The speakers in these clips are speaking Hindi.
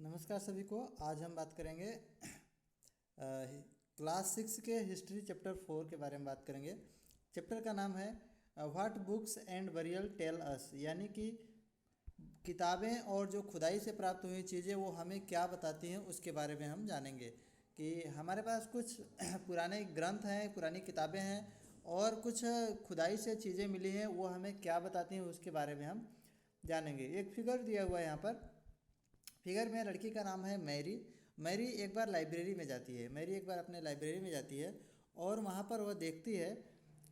नमस्कार सभी को। आज हम बात करेंगे क्लास 6 के हिस्ट्री चैप्टर 4 के बारे में बात करेंगे। चैप्टर का नाम है what books and burial tell us, यानी कि किताबें और जो खुदाई से प्राप्त हुई चीज़ें वो हमें क्या बताती हैं उसके बारे में हम जानेंगे। कि हमारे पास कुछ पुराने ग्रंथ हैं, पुरानी किताबें हैं और कुछ खुदाई से चीज़ें मिली हैं, वो हमें क्या बताती हैं उसके बारे में हम जानेंगे। एक फिगर दिया हुआ है यहाँ पर। फिगर में लड़की का नाम है मैरी। मैरी एक बार लाइब्रेरी में जाती है। मैरी एक बार अपने लाइब्रेरी में जाती है और वहाँ पर वह देखती है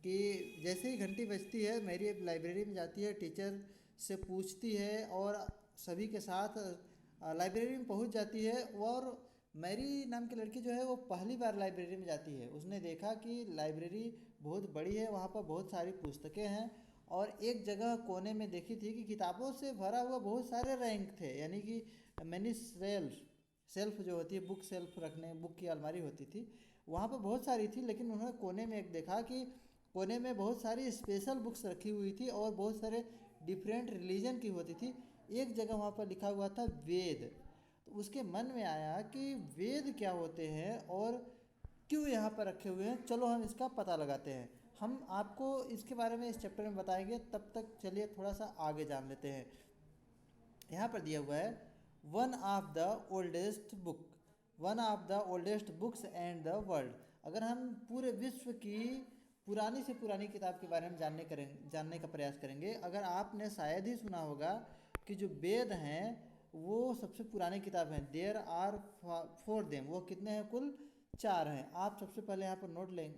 कि जैसे ही घंटी बजती है, मैरी लाइब्रेरी में जाती है, टीचर से पूछती है और सभी के साथ लाइब्रेरी में पहुँच जाती है। और मैरी नाम की लड़की जो है वो पहली बार लाइब्रेरी में जाती है। उसने देखा कि लाइब्रेरी बहुत बड़ी है, वहाँ पर बहुत सारी पुस्तकें हैं और एक जगह कोने में देखी थी कि किताबों से भरा हुआ बहुत सारे रैंक थे, यानी कि मैनी सेल्फ जो होती है, बुक सेल्फ रखने, बुक की अलमारी होती थी, वहाँ पर बहुत सारी थी। लेकिन उन्होंने कोने में एक देखा कि कोने में बहुत सारी स्पेशल बुक्स रखी हुई थी और बहुत सारे डिफरेंट रिलीजन की होती थी। एक जगह वहाँ पर लिखा हुआ था वेद। तो उसके मन में आया कि वेद क्या होते हैं और क्यों यहाँ पर रखे हुए हैं, चलो हम इसका पता लगाते हैं। हम आपको इसके बारे में इस चैप्टर में बताएंगे, तब तक चलिए थोड़ा सा आगे जान लेते हैं। यहाँ पर दिया हुआ है one of the oldest books and the world. अगर हम पूरे विश्व की पुरानी से पुरानी किताब के बारे में जानने का प्रयास करेंगे। अगर आपने शायद ही सुना होगा कि जो वेद हैं वो सबसे पुरानी किताब हैं। देयर आर फोर देम, वो कितने हैं? कुल 4 हैं। आप सबसे पहले यहाँ पर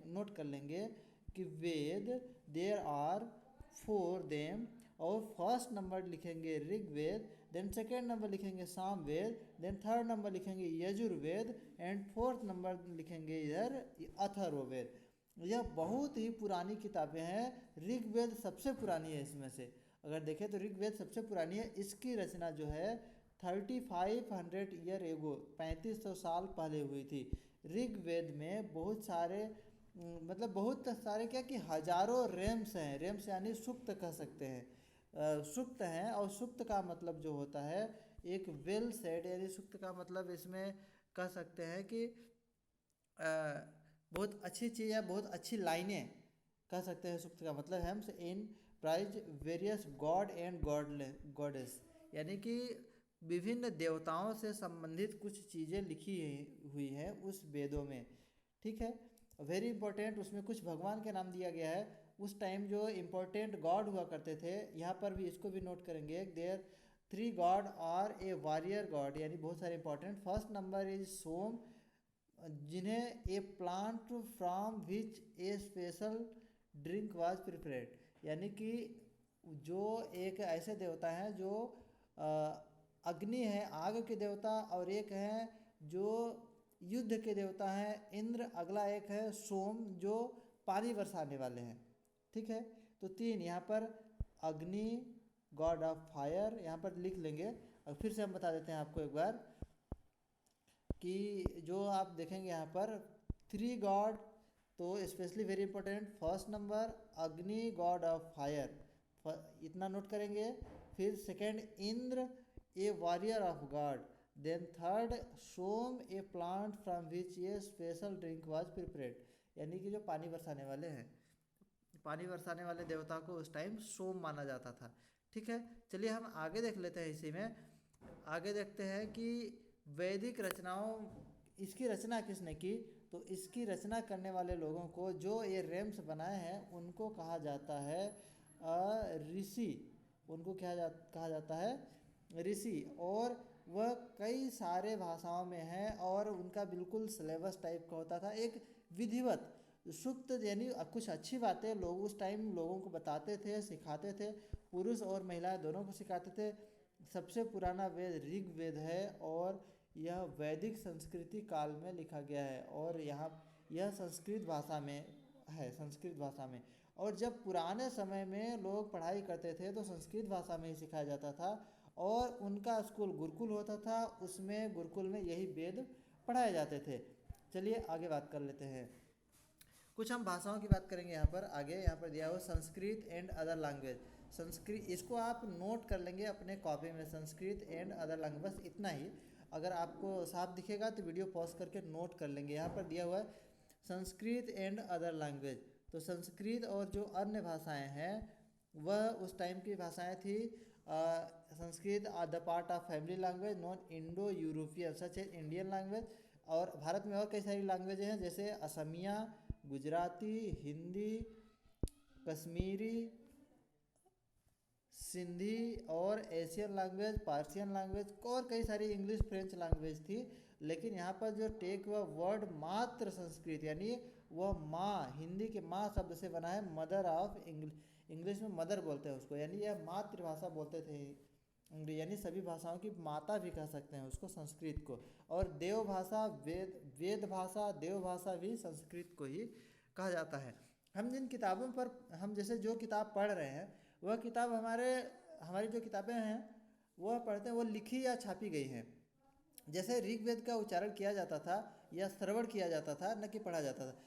नोट कर लेंगे कि वेद देयर आर फोर देम। और फर्स्ट नंबर लिखेंगे ऋग्वेद, देन सेकेंड नंबर लिखेंगे सामवेद, देन थर्ड नंबर लिखेंगे यजुर्वेद एंड फोर्थ नंबर लिखेंगे इधर अथर्ववेद। यह बहुत ही पुरानी किताबें हैं। ऋग्वेद सबसे पुरानी है इसमें से। अगर देखें तो ऋग्वेद सबसे पुरानी है। इसकी रचना जो है 3500 ईयर एगो, 3500 साल पहले हुई थी। ऋग्वेद में बहुत सारे मतलब बहुत सारे क्या कि हजारों रेम्स हैं। रेम्स यानी सुक्त कह सकते हैं, सुक्त हैं। और सुक्त का मतलब जो होता है एक वेल सेड, यानी सुक्त का मतलब इसमें कह सकते हैं कि बहुत अच्छी चीज़ या बहुत अच्छी लाइनें कह सकते हैं। सुक्त का मतलब hymns in praise various god and goddess, यानी कि विभिन्न देवताओं से संबंधित कुछ चीज़ें लिखी हुई हैं उस वेदों में। ठीक है, वेरी इंपॉर्टेंट, उसमें कुछ भगवान के नाम दिया गया है। उस टाइम जो इम्पोर्टेंट गॉड हुआ करते थे, यहाँ पर भी इसको भी नोट करेंगे। There 3 god are a warrior god, यानी बहुत सारे important. First number is Soma, जिन्हें a plant from which a special drink was prepared, यानी कि जो एक ऐसे देवता हैं जो अग्नि है, आग के देवता, और एक है जो युद्ध के देवता हैं इंद्र, अगला एक है सोम जो पानी बरसाने वाले हैं। ठीक है, तो 3 यहाँ पर अग्नि, गॉड ऑफ फायर यहाँ पर लिख लेंगे। और फिर से हम बता देते हैं आपको एक बार कि जो आप देखेंगे यहाँ पर 3 गॉड, तो specially very important, first number Agni god of fire, इतना नोट करेंगे। फिर second Indra a warrior of god, then third Soma a plant from which a special drink was prepared, यानी कि जो पानी बरसाने वाले हैं। पानी बरसाने वाले देवता को उस टाइम सोम माना जाता था। ठीक है, चलिए हम आगे देख लेते हैं। इसी में आगे देखते हैं कि वैदिक रचनाओं, इसकी रचना किसने की? तो इसकी रचना करने वाले लोगों को, जो ये रेम्स बनाए हैं, उनको कहा जाता है ऋषि। उनको कहा जाता है ऋषि। और वह कई सारे भाषाओं में है और उनका बिल्कुल सिलेबस टाइप का होता था, एक विधिवत सूक्त, यानी कुछ अच्छी बातें लोग उस टाइम लोगों को बताते थे, सिखाते थे। पुरुष और महिलाएं दोनों को सिखाते थे। सबसे पुराना वेद ऋग्वेद है और यह वैदिक संस्कृति काल में लिखा गया है और यहाँ यह संस्कृत भाषा में है, संस्कृत भाषा में। और जब पुराने समय में लोग पढ़ाई करते थे तो संस्कृत भाषा में ही सिखाया जाता था और उनका स्कूल गुरुकुल होता था, उसमें गुरुकुल में यही वेद पढ़ाए जाते थे। चलिए आगे बात कर लेते हैं। कुछ हम भाषाओं की बात करेंगे यहाँ पर। आगे यहाँ पर दिया हुआ Sanskrit and other language. Sanskrit, इसको आप नोट कर लेंगे अपने कॉपी में, संस्कृत एंड अदर लैंग्वेज, बस इतना ही। अगर आपको साफ दिखेगा तो वीडियो पॉज करके नोट कर लेंगे। यहाँ पर दिया हुआ है संस्कृत एंड अदर लैंग्वेज। तो संस्कृत और जो अन्य भाषाएं हैं वह उस टाइम की भाषाएं थी। Sanskrit are the part of family language known Indo European such as Indian language. और भारत में और कई सारी लैंग्वेजें हैं जैसे असमिया, गुजराती, हिंदी, कश्मीरी, सिंधी और एशियन लैंग्वेज, पार्सियन लैंग्वेज और कई सारी इंग्लिश फ्रेंच लैंग्वेज थी। लेकिन यहाँ पर जो टेक हुआ वर्ड मात्र संस्कृत, यानी वह माँ, हिंदी के माँ शब्द से बना है, मदर ऑफ इंग्लिश में मदर बोलते हैं उसको, यानी यह मातृभाषा बोलते थे, यानी सभी भाषाओं की माता भी कह सकते हैं उसको संस्कृत को। और देव भाषा, वेद भाषा, देव भाषा भी संस्कृत को ही कहा जाता है। हम जिन किताबों पर, हम जैसे जो किताब पढ़ रहे हैं वह किताब हमारी जो किताबें हैं वह पढ़ते हैं, वो लिखी या छापी गई हैं। जैसे ऋग्वेद का उच्चारण किया जाता था या श्रवण किया जाता था, न कि पढ़ा जाता था।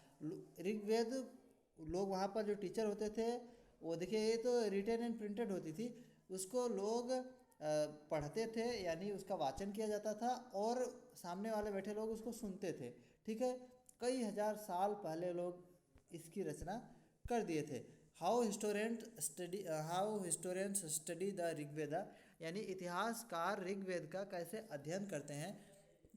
ऋग्वेद लोग वहाँ पर जो टीचर होते थे वो देखिए, ये तो रिटेन एंड प्रिंटेड होती थी, उसको लोग पढ़ते थे, यानी उसका वाचन किया जाता था और सामने वाले बैठे लोग उसको सुनते थे। ठीक है, कई हजार साल पहले लोग इसकी रचना कर दिए थे। How historians study the Rigveda, यानी इतिहासकार ऋग्वेद का कैसे अध्ययन करते हैं।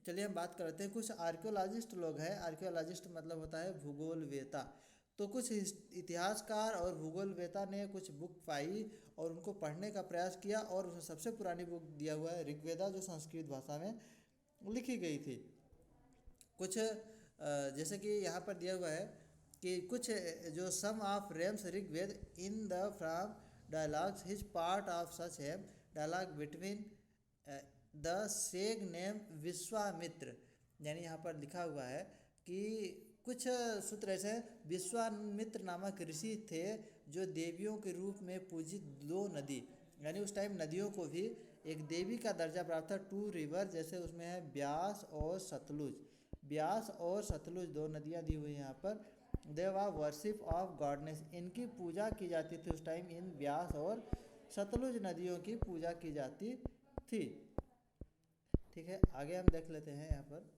चलिए हम बात करते हैं। कुछ आर्कियोलॉजिस्ट लोग हैं, आर्कियोलॉजिस्ट मतलब होता है भूगोलवेता। तो कुछ इतिहासकार और भूगोलवेता ने कुछ बुक पाई और उनको पढ़ने का प्रयास किया, और उसमें सबसे पुरानी बुक दिया हुआ है ऋग्वेदा, जो संस्कृत भाषा में लिखी गई थी। कुछ जैसे कि यहाँ पर दिया हुआ है कि कुछ जो some of hymns Rigveda in the from dialogues his part of such है dialogue between the sage named Vishvamitra, यानी यहाँ पर लिखा हुआ है कि कुछ सूत्र ऐसे हैं। विश्वामित्र नामक ऋषि थे जो देवियों के रूप में पूजित दो नदी, यानी उस टाइम नदियों को भी एक देवी का दर्जा प्राप्त था। टू रिवर, जैसे उसमें है ब्यास और सतलुज, ब्यास और सतलुज दो नदियाँ दी हुई हैं यहाँ पर। देव आर वर्शिप ऑफ गॉडनेस, इनकी पूजा की जाती थी उस टाइम, इन ब्यास और सतलुज नदियों की पूजा की जाती थी। ठीक है, आगे हम देख लेते हैं। यहाँ पर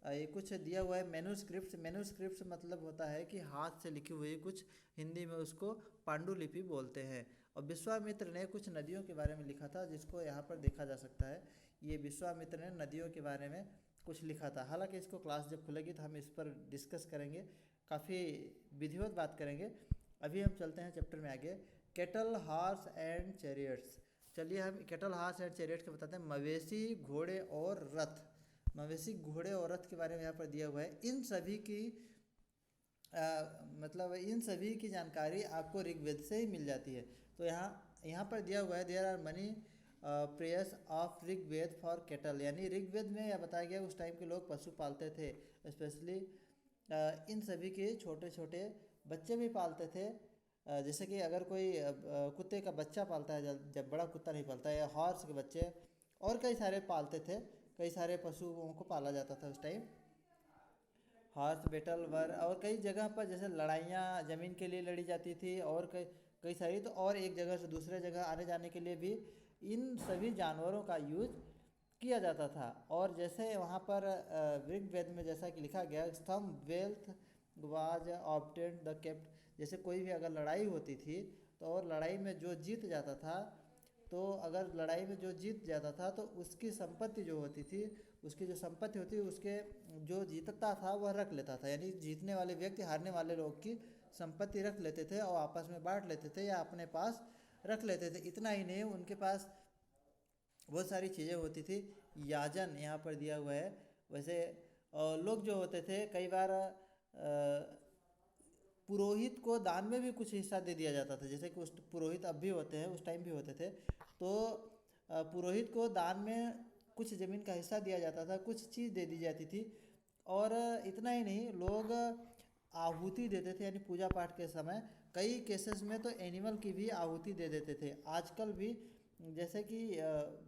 ये कुछ दिया हुआ है मैन्युस्क्रिप्ट्स। मैन्युस्क्रिप्ट्स मतलब होता है कि हाथ से लिखी हुई कुछ, हिंदी में उसको पांडुलिपि बोलते हैं। और विश्वामित्र ने कुछ नदियों के बारे में लिखा था, जिसको यहाँ पर देखा जा सकता है। ये विश्वामित्र ने नदियों के बारे में कुछ लिखा था। हालांकि इसको क्लास जब खुलेगी तो हम इस पर डिस्कस करेंगे, काफ़ी विधिवत बात करेंगे। अभी हम चलते हैं चैप्टर में आगे। Cattle, horse and chariots. चलिए हम कैटल, हॉर्स एंड चैरियट्स के बताते हैं। मवेशी, घोड़े और रथ। मवेशी, घोड़े और रथ के बारे में यहाँ पर दिया हुआ है। इन सभी की मतलब इन सभी की जानकारी आपको ऋग्वेद से ही मिल जाती है। तो यहाँ पर दिया हुआ है there are many prayers of Rigveda for cattle, यानी ऋग्वेद में यह बताया गया उस टाइम के लोग पशु पालते थे, स्पेशली इन सभी के छोटे छोटे बच्चे भी पालते थे। जैसे कि अगर कोई कुत्ते का बच्चा पालता है, जब बड़ा कुत्ता नहीं पालता है, या हॉर्स के बच्चे, और कई सारे पालते थे, कई सारे पशुओं को पाला जाता था उस टाइम। हॉर्स, बैटल वर, और कई जगह पर जैसे लड़ाइयाँ ज़मीन के लिए लड़ी जाती थी, और कई सारी, तो और एक जगह से दूसरे जगह आने जाने के लिए भी इन सभी जानवरों का यूज किया जाता था। और जैसे वहाँ पर ऋग्वेद में जैसा कि लिखा गया, some wealth was obtained the kept, जैसे कोई भी अगर लड़ाई होती थी तो, और लड़ाई में जो जीत जाता था, तो अगर लड़ाई में जो जीत जाता था तो उसकी संपत्ति जो होती थी, उसकी जो संपत्ति होती, उसके जो जीतता था वह रख लेता था, यानी जीतने वाले व्यक्ति हारने वाले लोग की संपत्ति रख लेते थे और आपस में बांट लेते थे या अपने पास रख लेते थे। इतना ही नहीं, उनके पास बहुत सारी चीज़ें होती थी। याजन यहाँ पर दिया हुआ है। वैसे लोग जो होते थे, कई बार पुरोहित को दान में भी कुछ हिस्सा दे दिया जाता था। जैसे कि उस पुरोहित अब भी होते हैं, उस टाइम भी होते थे, तो पुरोहित को दान में कुछ ज़मीन का हिस्सा दिया जाता था, कुछ चीज़ दे दी जाती थी। और इतना ही नहीं, लोग आहुति देते थे, यानी पूजा पाठ के समय कई केसेस में तो एनिमल की भी आहुति दे देते थे। आजकल भी जैसे कि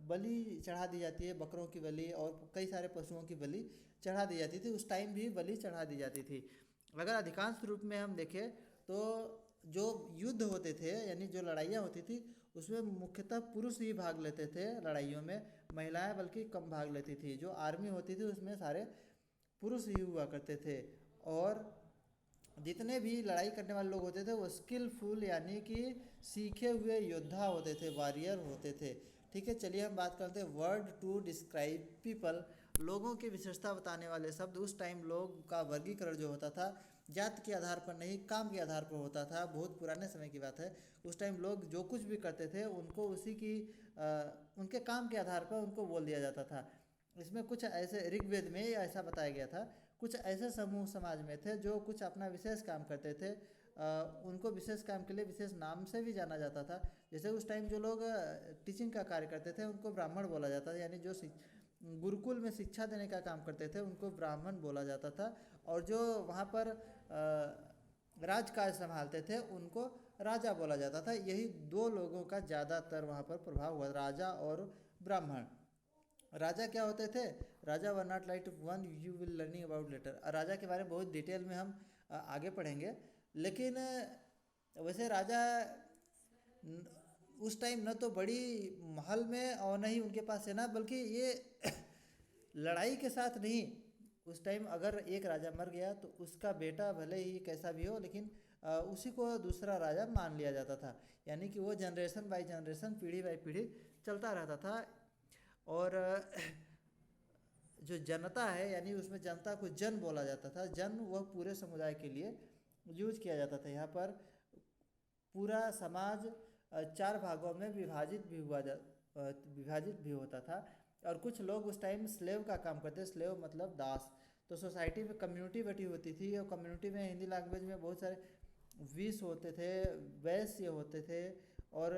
बलि चढ़ा दी जाती है, बकरों की बलि और कई सारे पशुओं की बलि चढ़ा दी जाती थी, उस टाइम भी बलि चढ़ा दी जाती थी। अगर अधिकांश रूप में हम देखें तो जो युद्ध होते थे, यानी जो लड़ाइयाँ होती थी, उसमें मुख्यतः पुरुष ही भाग लेते थे लड़ाइयों में। महिलाएं बल्कि कम भाग लेती थी। जो आर्मी होती थी उसमें सारे पुरुष ही हुआ करते थे, और जितने भी लड़ाई करने वाले लोग होते थे वो स्किलफुल यानी कि सीखे हुए योद्धा होते थे, वॉरियर होते थे। ठीक है, चलिए हम बात करते हैं वर्ड टू डिस्क्राइब पीपल। लोगों की विशेषता बताने वाले शब्द। उस टाइम लोग का वर्गीकरण जो होता था जात के आधार पर नहीं, काम के आधार पर होता था। बहुत पुराने समय की बात है। उस टाइम लोग जो कुछ भी करते थे उनको उसी की उनके काम के आधार पर उनको बोल दिया जाता था। इसमें कुछ ऐसे ऋग्वेद में ऐसा बताया गया था, कुछ ऐसे समूह समाज में थे जो कुछ अपना विशेष काम करते थे। उनको विशेष काम के लिए विशेष नाम से भी जाना जाता था। जैसे उस टाइम जो लोग टीचिंग का कार्य करते थे उनको ब्राह्मण बोला जाता था, यानी जो गुरुकुल में शिक्षा देने का काम करते थे उनको ब्राह्मण बोला जाता था। और जो वहाँ पर राजकाज संभालते थे उनको राजा बोला जाता था। यही दो लोगों का ज़्यादातर वहाँ पर प्रभाव हुआ, राजा और ब्राह्मण। राजा क्या होते थे? Raja were not like one you will learning about later. राजा के बारे में बहुत डिटेल में हम आगे पढ़ेंगे। लेकिन वैसे राजा उस टाइम न तो बड़ी महल में और न ही उनके पास सेना, बल्कि ये लड़ाई के साथ नहीं। उस टाइम अगर एक राजा मर गया तो उसका बेटा भले ही कैसा भी हो, लेकिन उसी को दूसरा राजा मान लिया जाता था। यानी कि वो जनरेशन बाय जनरेशन, पीढ़ी बाय पीढ़ी चलता रहता था। और जो जनता है, यानी उसमें जनता को जन बोला जाता था। जन वह पूरे समुदाय के लिए यूज किया जाता था। यहाँ पर पूरा समाज 4 भागों में विभाजित भी होता था। और कुछ लोग उस टाइम स्लेव का काम करते, स्लेव मतलब दास। तो सोसाइटी में कम्युनिटी बटी होती थी, और कम्युनिटी में हिंदी लैंग्वेज में बहुत सारे विष होते थे, वैश्य होते थे, और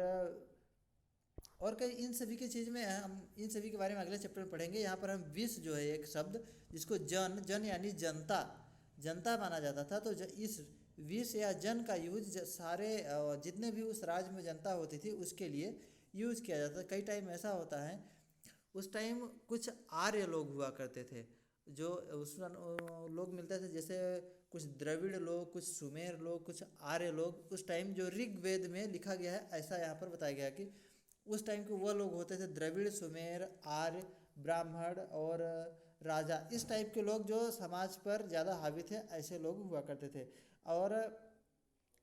कई इन सभी की चीज़ में हम इन सभी के बारे में अगले चैप्टर में पढ़ेंगे। यहाँ पर हम विष जो है एक शब्द जिसको जन यानी जनता माना जाता था। तो इस विष या जन का यूज सारे जितने भी उस राज्य में जनता होती थी उसके लिए यूज किया जाता था। कई टाइम ऐसा होता है, उस टाइम कुछ आर्य लोग हुआ करते थे जो उस लोग मिलते थे, जैसे कुछ द्रविड़ लोग, कुछ सुमेर लोग, कुछ आर्य लोग। उस टाइम जो ऋग्वेद में लिखा गया है ऐसा यहाँ पर बताया गया कि उस टाइम के वो लोग होते थे द्रविड़, सुमेर, आर्य, ब्राह्मण और राजा। इस टाइप के लोग जो समाज पर ज़्यादा हावी थे, ऐसे लोग हुआ करते थे। और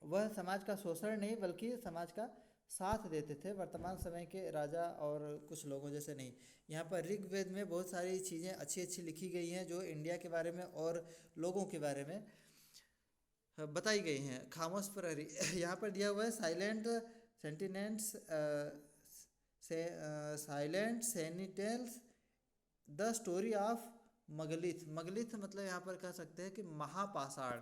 वह समाज का शोषण नहीं बल्कि समाज का साथ देते थे, वर्तमान समय के राजा और कुछ लोगों जैसे नहीं। यहाँ पर ऋग्वेद में बहुत सारी चीज़ें अच्छी अच्छी लिखी गई हैं जो इंडिया के बारे में और लोगों के बारे में बताई गई हैं। खामोश प्रहरी यहाँ पर दिया हुआ है, silent sentinels silent sentinels the story of megalith. Megalith मतलब यहाँ पर कह सकते हैं कि महापाषाण।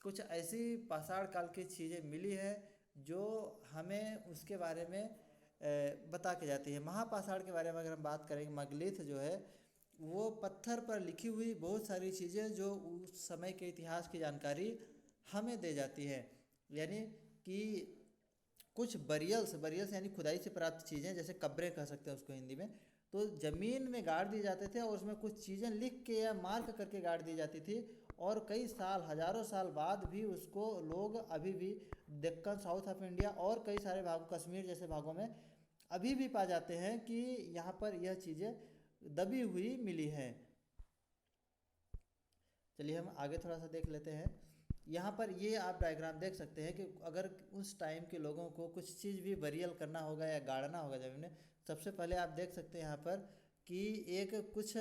कुछ ऐसी पाषाण काल की चीज़ें मिली है जो हमें उसके बारे में बता के जाती है। महापाषाण के बारे में अगर हम बात करेंगे, मगलिथ जो है वो पत्थर पर लिखी हुई बहुत सारी चीज़ें जो उस समय के इतिहास की जानकारी हमें दे जाती है। यानी कि कुछ बरियल्स यानी खुदाई से प्राप्त चीज़ें, जैसे कब्रें कह सकते हैं उसको हिंदी में, तो ज़मीन में गाड़ दिए जाते थे और उसमें कुछ चीज़ें लिख के या मार्क करके गाड़ दी जाती थी। और कई साल, हज़ारों साल बाद भी उसको लोग अभी भी दक्कन, साउथ ऑफ इंडिया और कई सारे भागों, कश्मीर जैसे भागों में अभी भी पा जाते हैं कि यहाँ पर यह चीज़ें दबी हुई मिली हैं। चलिए हम आगे थोड़ा सा देख लेते हैं। यहाँ पर ये आप डायग्राम देख सकते हैं कि अगर उस टाइम के लोगों को कुछ चीज़ भी बरियल करना होगा या गाड़ना होगा ज़मीन में, सबसे पहले आप देख सकते हैं यहाँ पर कि एक कुछ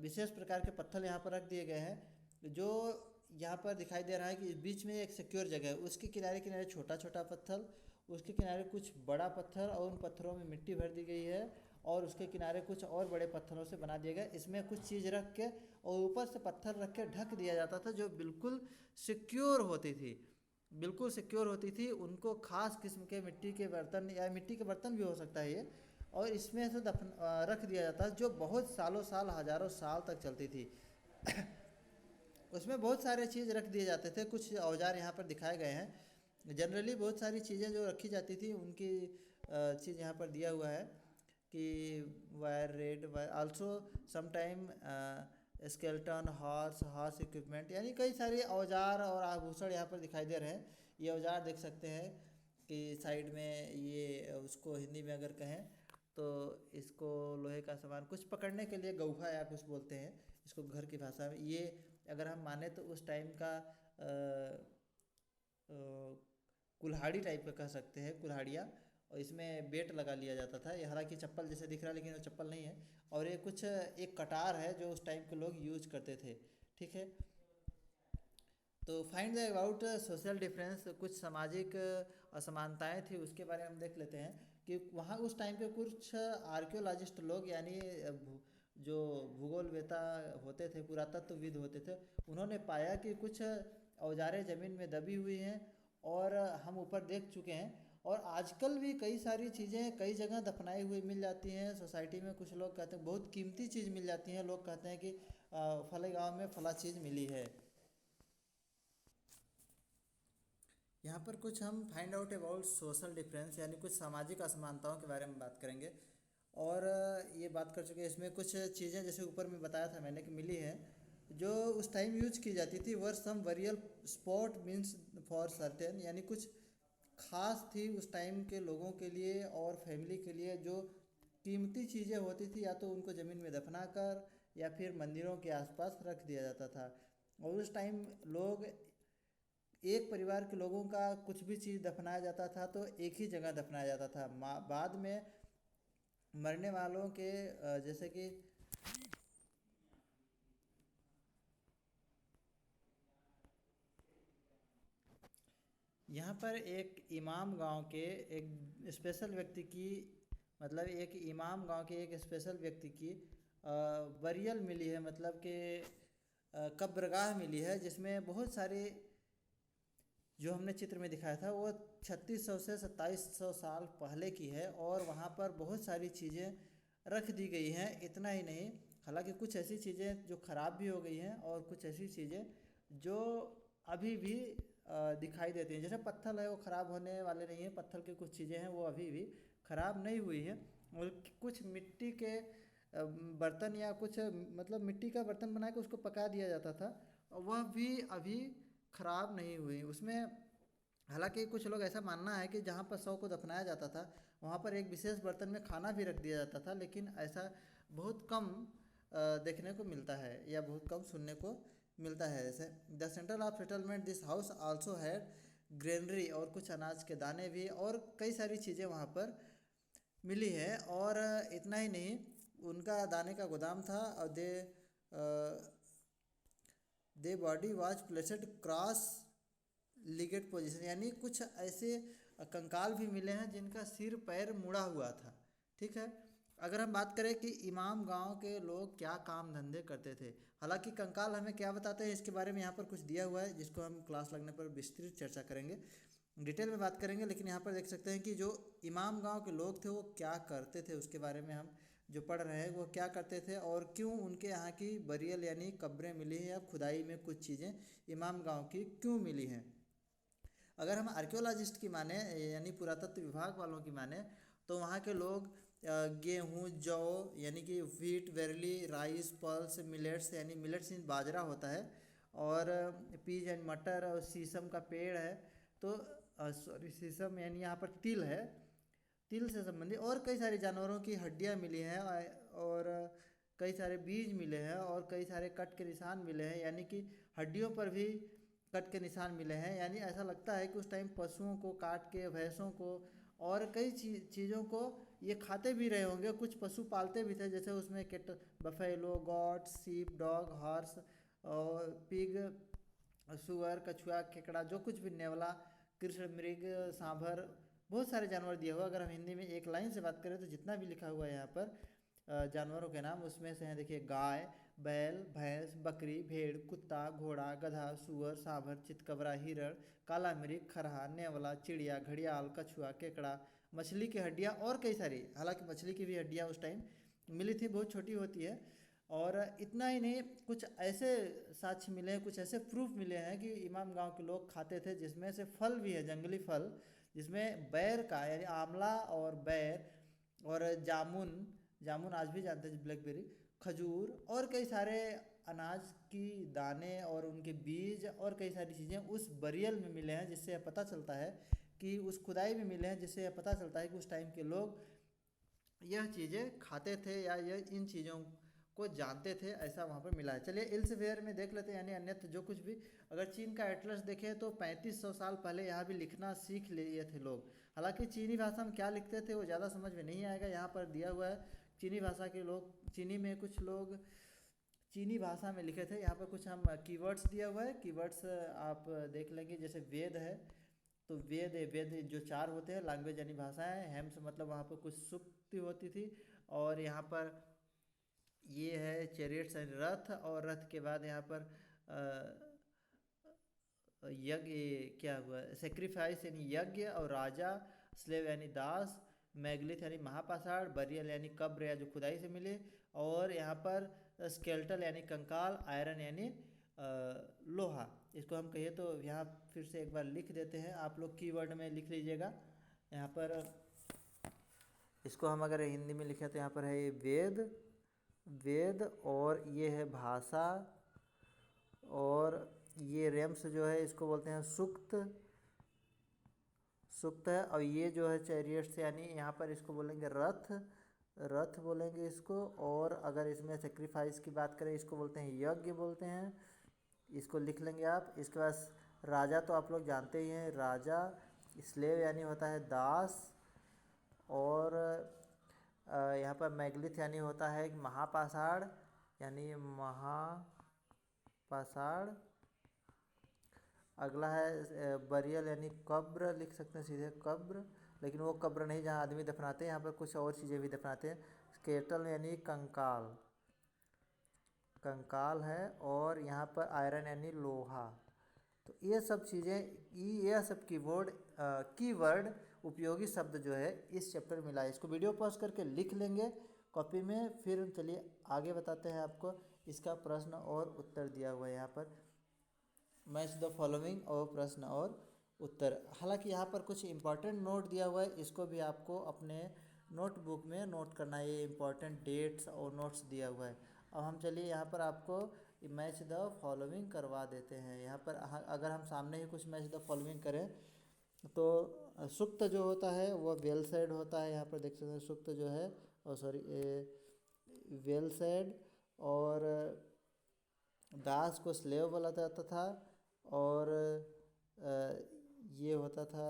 विशेष प्रकार के पत्थर यहाँ पर रख दिए गए हैं। जो यहाँ पर दिखाई दे रहा है कि बीच में एक सिक्योर जगह है, उसके किनारे किनारे छोटा छोटा पत्थर, उसके किनारे कुछ बड़ा पत्थर, और उन पत्थरों में मिट्टी भर दी गई है, और उसके किनारे कुछ और बड़े पत्थरों से बना दिया गया। इसमें कुछ चीज़ रख के और ऊपर से पत्थर रख के ढक दिया जाता था, जो बिल्कुल सिक्योर होती थी, बिल्कुल सिक्योर होती थी। उनको खास किस्म के मिट्टी के बर्तन या मिट्टी के बर्तन भी हो सकता है ये, और इसमें से रख दिया जाता है, जो बहुत सालों साल, हज़ारों साल तक चलती थी। उसमें बहुत सारे चीज़ रख दिए जाते थे। कुछ औजार यहाँ पर दिखाए गए हैं। जनरली बहुत सारी चीज़ें जो रखी जाती थी उनकी चीज़ यहाँ पर दिया हुआ है कि wire red wire also sometime skeleton, horse equipment, यानी कई सारे औजार और आभूषण यहाँ पर दिखाई दे रहे हैं। ये औजार देख सकते हैं कि साइड में, ये उसको हिंदी में अगर कहें तो इसको लोहे का सामान कुछ पकड़ने के लिए गौहा या कुछ बोलते हैं इसको घर की भाषा में। ये अगर हम माने तो उस टाइम का अ, कुल्हाड़ी टाइप का कह सकते हैं, कुल्हाड़ियाँ। और इसमें बेट लगा लिया जाता था। ये हालांकि चप्पल जैसे दिख रहा है लेकिन वो चप्पल नहीं है। और ये कुछ एक कटार है जो उस टाइम के लोग यूज करते थे। ठीक है। तो find the about social difference, कुछ सामाजिक असमानताएं थी उसके बारे में हम देख लेते हैं कि वहाँ उस टाइम पे कुछ आर्कियोलॉजिस्ट लोग यानी जो भूगोलवेता होते थे, पुरातत्वविद होते थे, उन्होंने पाया कि कुछ औजारें ज़मीन में दबी हुई हैं और हम ऊपर देख चुके हैं। और आजकल भी कई सारी चीज़ें कई जगह दफनाई हुई मिल जाती हैं सोसाइटी में। कुछ लोग कहते हैं बहुत कीमती चीज़ मिल जाती है, लोग कहते हैं कि फले गांव में फला चीज़ मिली है। यहाँ पर कुछ हम find out about social difference यानी कुछ सामाजिक असमानताओं के बारे में बात करेंगे। और ये बात कर चुके हैं। इसमें कुछ चीज़ें जैसे ऊपर में बताया था मैंने कि मिली है जो उस टाइम यूज की जाती थी। वर सम वरियल स्पॉट मीन्स फॉर सर्टेन, यानी कुछ खास थी उस टाइम के लोगों के लिए और फैमिली के लिए। जो कीमती चीज़ें होती थी या तो उनको ज़मीन में दफना कर या फिर मंदिरों के आसपास रख दिया जाता था। और उस टाइम लोग, एक परिवार के लोगों का कुछ भी चीज़ दफनाया जाता था तो एक ही जगह दफनाया जाता था। बाद में मरने वालों के जैसे कि यहाँ पर एक इमाम गांव के एक स्पेशल व्यक्ति की, मतलब एक इमाम गांव के एक स्पेशल व्यक्ति की बरियल मिली है, मतलब कि कब्रगाह मिली है जिसमें बहुत सारी, जो हमने चित्र में दिखाया था वो 3600 से 2700 साल पहले की है। और वहाँ पर बहुत सारी चीज़ें रख दी गई हैं। इतना ही नहीं, हालांकि कुछ ऐसी चीज़ें जो ख़राब भी हो गई हैं और कुछ ऐसी चीज़ें जो अभी भी दिखाई देती हैं। जैसे पत्थर है वो ख़राब होने वाले नहीं हैं, पत्थर की कुछ चीज़ें हैं वो अभी भी ख़राब नहीं हुई हैं। और कुछ मिट्टी के बर्तन या कुछ, मतलब मिट्टी का बर्तन बना के उसको पका दिया जाता था, वह भी अभी ख़राब नहीं हुई उसमें। हालांकि कुछ लोग ऐसा मानना है कि जहाँ पर शव को दफनाया जाता था वहाँ पर एक विशेष बर्तन में खाना भी रख दिया जाता था, लेकिन ऐसा बहुत कम देखने को मिलता है या बहुत कम सुनने को मिलता है। जैसे the centre of settlement this house also had granary, और कुछ अनाज के दाने भी और कई सारी चीज़ें वहाँ पर मिली है। और इतना ही नहीं, उनका दाने का गोदाम था। और they body was placed cross legged position, यानी कुछ ऐसे कंकाल भी मिले हैं जिनका सिर पैर मुड़ा हुआ था। ठीक है। अगर हम बात करें कि इमाम गांव के लोग क्या काम धंधे करते थे, हालांकि कंकाल हमें क्या बताते हैं इसके बारे में यहाँ पर कुछ दिया हुआ है जिसको हम क्लास लगने पर विस्तृत चर्चा करेंगे, डिटेल में बात करेंगे। लेकिन यहाँ पर देख सकते हैं कि जो इमाम गांव के लोग थे वो क्या करते थे उसके बारे में हम जो पढ़ रहे हैं। वो क्या करते थे और क्यों उनके यहाँ की बरियल यानी कब्रें मिली हैं या खुदाई में कुछ चीज़ें इमाम गांव की क्यों मिली हैं। अगर हम आर्कियोलॉजिस्ट की माने यानी पुरातत्व विभाग वालों की माने तो वहाँ के लोग गेहूँ, जौ यानी कि व्हीट, वेरली, राइस, पल्स, मिलेट्स यानी मिलेट्स इन बाजरा होता है, और पीज एंड मटर, और शीशम का पेड़ है। तो सॉरी, शीशम यानी यहाँ पर तिल है, तिल से संबंधित और कई सारे जानवरों की हड्डियाँ मिली हैं। और कई सारे बीज मिले हैं और कई सारे कट के निशान मिले हैं, यानी कि हड्डियों पर भी कट के निशान मिले हैं। यानी ऐसा लगता है कि उस टाइम पशुओं को काट के, भैंसों को और कई चीज़ों को ये खाते भी रहे होंगे। कुछ पशु पालते भी थे, जैसे उसमें केट बफेलो, गॉट, सीप, डॉग, हॉर्स और पिग, सुअर, कछुआ, केकड़ा, जो कुछ भी, नेवला, कृष्ण मृग, सांभर, बहुत सारे जानवर दिए हुए। अगर हम हिंदी में एक लाइन से बात करें तो जितना भी लिखा हुआ है यहाँ पर जानवरों के नाम, उसमें से हैं देखिए गाय, बैल, भैंस, बकरी, भेड़, कुत्ता, घोड़ा, गधा, सुअर, सांभर, चितकबरा, हिरण, काला मृग, खरहा, नेवला, चिड़िया, घड़ियाल, कछुआ, केकड़ा, मछली की हड्डियाँ और कई सारी। हालांकि मछली की भी हड्डियाँ उस टाइम मिली थी, बहुत छोटी होती है। और इतना ही नहीं, कुछ ऐसे साक्ष्य मिले हैं, कुछ ऐसे प्रूफ मिले हैं कि इमाम गांव के लोग खाते थे, जिसमें से फल भी है, जंगली फल, जिसमें बैर का यानी आंवला और बैर और जामुन, जामुन आज भी जानते हैं ब्लैकबेरी, खजूर और कई सारे अनाज की दाने और उनके बीज और कई सारी चीज़ें उस बरियल में मिले हैं, जिससे यह पता चलता है कि उस खुदाई में मिले हैं, जिससे यह पता चलता है कि उस टाइम के लोग यह चीज़ें खाते थे या यह इन चीज़ों को जानते थे, ऐसा वहाँ पर मिला है। चलिए इल्सवेयर में देख लेते हैं, यानी अन्यत्र जो कुछ भी। अगर चीन का एटलस देखें तो 3500 साल पहले यहाँ भी लिखना सीख लिए थे लोग। हालांकि चीनी भाषा में क्या लिखते थे वो ज़्यादा समझ में नहीं आएगा, यहाँ पर दिया हुआ है। चीनी भाषा के लोग, चीनी में कुछ लोग चीनी भाषा में लिखे थे। यहाँ पर कुछ हम कीवर्ड्स दिया हुआ है, कीवर्ड्स आप देख लेंगे। जैसे वेद है, तो वेद जो चार होते हैं लैंग्वेज यानी भाषाएं। हेम्स मतलब वहाँ पर कुछ सुक्ति होती थी। और यहाँ पर ये है चैरियट्स एंड रथ, और रथ के बाद यहाँ पर यज्ञ, क्या हुआ, सेक्रीफाइस यानी यज्ञ, और राजा, स्लेव यानी दास, मैगलिथ यानी महापाषाण, बरियल यानी कब्र या जो खुदाई से मिले, और यहाँ पर स्केल्टल यानी कंकाल, आयरन यानी लोहा। इसको हम कहिए तो यहाँ फिर से एक बार लिख देते हैं, आप लोग कीवर्ड में लिख लीजिएगा। यहाँ पर इसको हम अगर हिंदी में लिखे तो यहाँ पर है ये वेद, वेद, और ये है भाषा, और ये रेम्स जो है इसको बोलते हैं सुक्त, सुक्त है। और ये जो है चैरियट्स यानी यहाँ पर इसको बोलेंगे रथ, रथ बोलेंगे इसको। और अगर इसमें सेक्रीफाइस की बात करें इसको बोलते हैं यज्ञ बोलते हैं, इसको लिख लेंगे आप। इसके बाद राजा तो आप लोग जानते ही हैं, राजा। स्लेव यानी होता है दास, और यहाँ पर मैगलिथ यानी होता है महापाषाण, यानी महापाषाण। अगला है बरियल यानी कब्र, लिख सकते हैं सीधे कब्र, लेकिन वो कब्र नहीं जहाँ आदमी दफनाते हैं, यहाँ पर कुछ और चीज़ें भी दफनाते हैं। स्केटल यानी कंकाल, कंकाल है। और यहाँ पर आयरन यानी लोहा। तो ये सब चीज़ें, यह सब कीवर्ड उपयोगी शब्द जो है इस चैप्टर में मिला है। इसको वीडियो पॉज करके लिख लेंगे कॉपी में। फिर चलिए आगे बताते हैं आपको। इसका प्रश्न और उत्तर दिया हुआ है यहाँ पर, मैच द फॉलोइंग और प्रश्न और उत्तर। हालांकि यहाँ पर कुछ इंपॉर्टेंट नोट दिया हुआ है, इसको भी आपको अपने नोटबुक में नोट करना है। ये इंपॉर्टेंट डेट्स और नोट्स दिया हुआ है। अब हम चलिए यहाँ पर आपको मैच द फॉलोइंग करवा देते हैं। यहाँ पर अगर हम सामने ही कुछ मैच द फॉलोइंग करें तो सुक्त जो होता है वह वेल सेड होता है। यहाँ पर देख सकते हैं सुक्त जो है, और सॉरी वेल सेड, और दास को स्लेव बोला जाता था, और ये होता था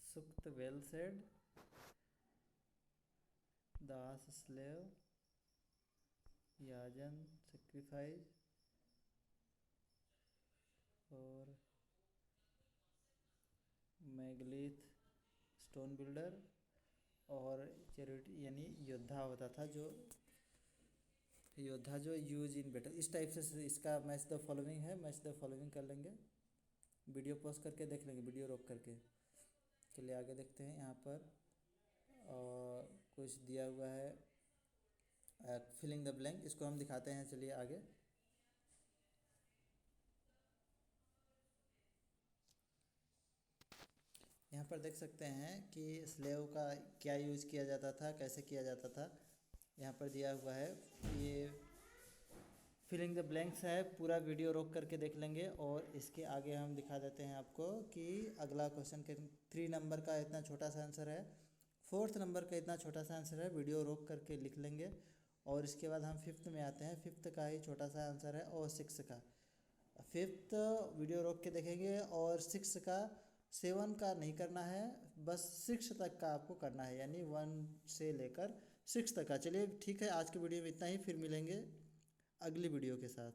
सुक्त वेल सेड, दास स्लेव, याजन सेक्रीफाइस, और मैगलिथ स्टोन बिल्डर, और चैरिटी यानी योद्धा होता था, जो योद्धा जो यूज इन बैटल। इस टाइप से इसका मैच द फॉलोइंग है। मैच द फॉलोइंग कर लेंगे, वीडियो पॉज करके देख लेंगे, वीडियो रोक करके। चलिए आगे देखते हैं। यहाँ पर कुछ दिया हुआ है फिलिंग द ब्लैंक, इसको हम दिखाते हैं। चलिए आगे। यहाँ पर देख सकते हैं कि स्लेव का क्या यूज़ किया जाता था, कैसे किया जाता था। यहाँ पर दिया हुआ है, ये फिलिंग द ब्लैंक्स है। पूरा वीडियो रोक करके देख लेंगे। और इसके आगे हम दिखा देते हैं आपको कि अगला क्वेश्चन के 3 नंबर का इतना छोटा सा आंसर है, 4th नंबर का इतना छोटा सा आंसर है। वीडियो रोक करके लिख लेंगे। और इसके बाद हम 5th में आते हैं। 5th का ही छोटा सा आंसर है, और 6 का। 5th वीडियो रोक के देखेंगे, और 6 का 7 का नहीं करना है, बस 6 तक का आपको करना है, यानी 1 से लेकर 6 तक का। चलिए ठीक है, आज की वीडियो में इतना ही, फिर मिलेंगे अगली वीडियो के साथ।